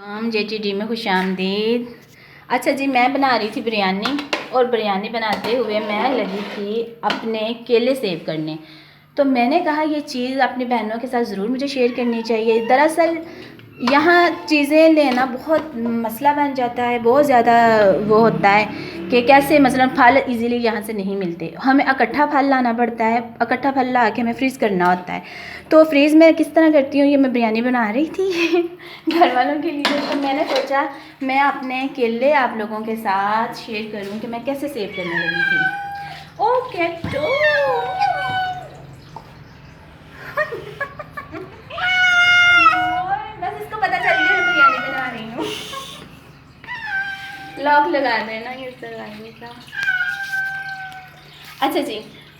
हम JTD में खुशामदीद। अच्छा जी, मैं बना रही थी बिरयानी और बिरयानी बनाते हुए मैं लगी थी अपने केले सेव करने। तो मैंने कहा ये चीज़ अपनी बहनों के साथ ज़रूर मुझे शेयर करनी चाहिए। दरअसल यहाँ चीज़ें लेना बहुत मसला बन जाता है, बहुत ज़्यादा वो होता है कि कैसे मसलन फल इजीली यहाँ से नहीं मिलते, हमें इकट्ठा फल लाना पड़ता है, इकट्ठा फल ला के हमें फ्रीज़ करना होता है। तो फ्रीज़ में किस तरह करती हूँ, ये मैं बिरयानी बना रही थी घर वालों के लिए, तो मैंने सोचा मैं अपने केले आप लोगों के साथ शेयर करूँ कि मैं कैसे सेव करने लगी थी। ओके तो बस इसको पता चल गया मैं बिरयानी बना रही हूँ। लॉक लगा देना ये लगाने का। अच्छा जी,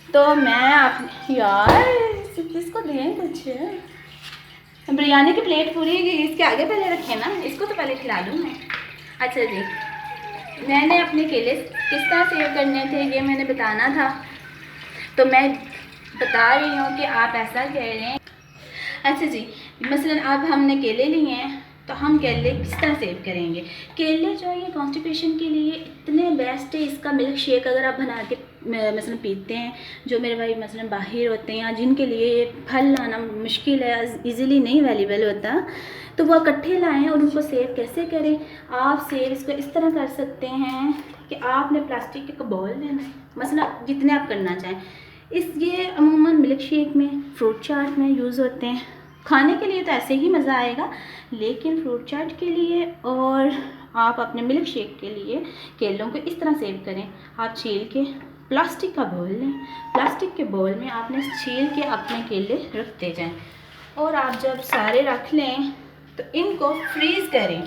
तो मैं आप यार इसको दें कुछ बिरयानी की प्लेट पूरी इसके आगे पहले रखे ना, इसको तो पहले खिला लूँ मैं। अच्छा जी, मैंने अपने केले किस तरह सेव करने थे ये मैंने बताना था, तो मैं बता रही हूँ कि आप ऐसा करें। अच्छा जी, मसलन अब हमने केले लिए हैं तो हम केले किस तरह सेव करेंगे। केले जो है ये कॉन्स्टिपेशन के लिए इतने बेस्ट है। इसका मिल्क शेक अगर आप बना के मसलन पीते हैं, जो मेरे भाई मसलन बाहर होते हैं या जिनके लिए फल लाना मुश्किल है, इजीली नहीं अवेलेबल होता, तो वो इकट्ठे लाएं और उनको सेव कैसे करें। आप सेव इसको इस तरह कर सकते हैं कि आपने प्लास्टिक के बाउल लेना है, मसलन जितने आप करना चाहें। ये अमूमन मिल्क शेक में, फ्रूट चाट में यूज़ होते हैं। खाने के लिए तो ऐसे ही मज़ा आएगा, लेकिन फ्रूट चाट के लिए और आप अपने मिल्क शेक के लिए केलों को इस तरह सेव करें। आप छील के प्लास्टिक का बाउल लें, प्लास्टिक के बाउल में आपने छील के अपने केले रखते जाएं और आप जब सारे रख लें तो इनको फ्रीज़ करें।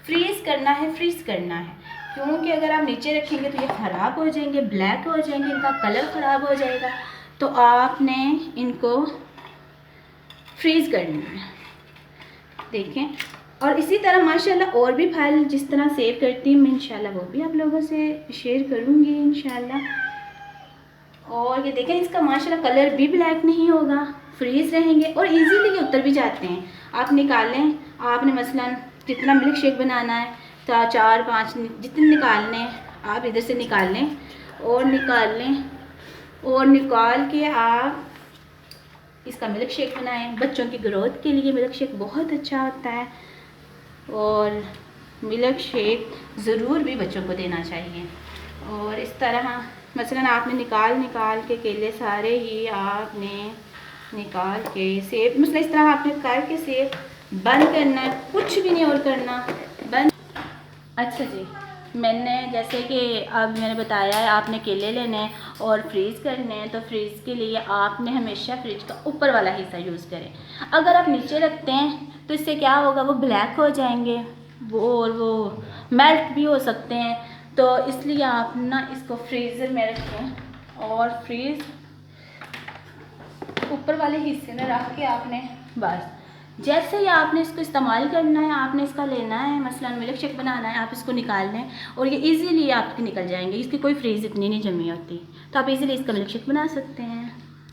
फ्रीज़ करना है, फ्रीज़ करना है, क्योंकि अगर आप नीचे रखेंगे तो ये ख़राब हो जाएंगे, ब्लैक हो जाएंगे, इनका कलर ख़राब हो जाएगा। तो आपने इनको फ्रीज़ करना है, देखें। और इसी तरह माशाल्लाह और भी फल जिस तरह सेव करती हूँ मैं, इंशाल्लाह वो भी आप लोगों से शेयर करूँगी इंशाल्लाह। और ये देखें, इसका माशाल्लाह कलर भी ब्लैक नहीं होगा, फ्रीज़ रहेंगे और इजीली ये उतर भी जाते हैं। आप निकालें, आपने मसलन जितना मिल्क शेक बनाना है तो 4-5 जितने निकालने आप इधर से निकाल लें और निकाल लें और निकाल के आप इसका मिल्क शेक बनाएं। बच्चों की ग्रोथ के लिए मिल्क शेक बहुत अच्छा होता है और मिल्क शेक ज़रूर भी बच्चों को देना चाहिए। और इस तरह मसलन आपने निकाल के केले सारे ही आपने निकाल के सेब मसलन इस तरह आपने करके सेब बंद करना है, कुछ भी नहीं और करना, बंद। अच्छा जी, मैंने जैसे कि अब मैंने बताया है आपने केले लेने हैं और फ्रीज़ करने हैं, तो फ्रीज़ के लिए आपने हमेशा फ्रिज का ऊपर वाला हिस्सा यूज़ करें। अगर आप नीचे रखते हैं तो इससे क्या होगा, वो ब्लैक हो जाएंगे, वो मेल्ट भी हो सकते हैं। तो इसलिए आप ना इसको फ्रीज़र में रखें और फ्रीज़ ऊपर वाले हिस्से में रख के आपने बस जैसे ही आपने इसको इस्तेमाल करना है, आपने इसका लेना है, मसलन मिल्क शेक बनाना है, आप इसको निकाल लें और ये इजीली आपके निकल जाएंगे। इसकी कोई फ्रीज़ इतनी नहीं जमी होती, तो आप इजीली इसका मिल्क शेक बना सकते हैं।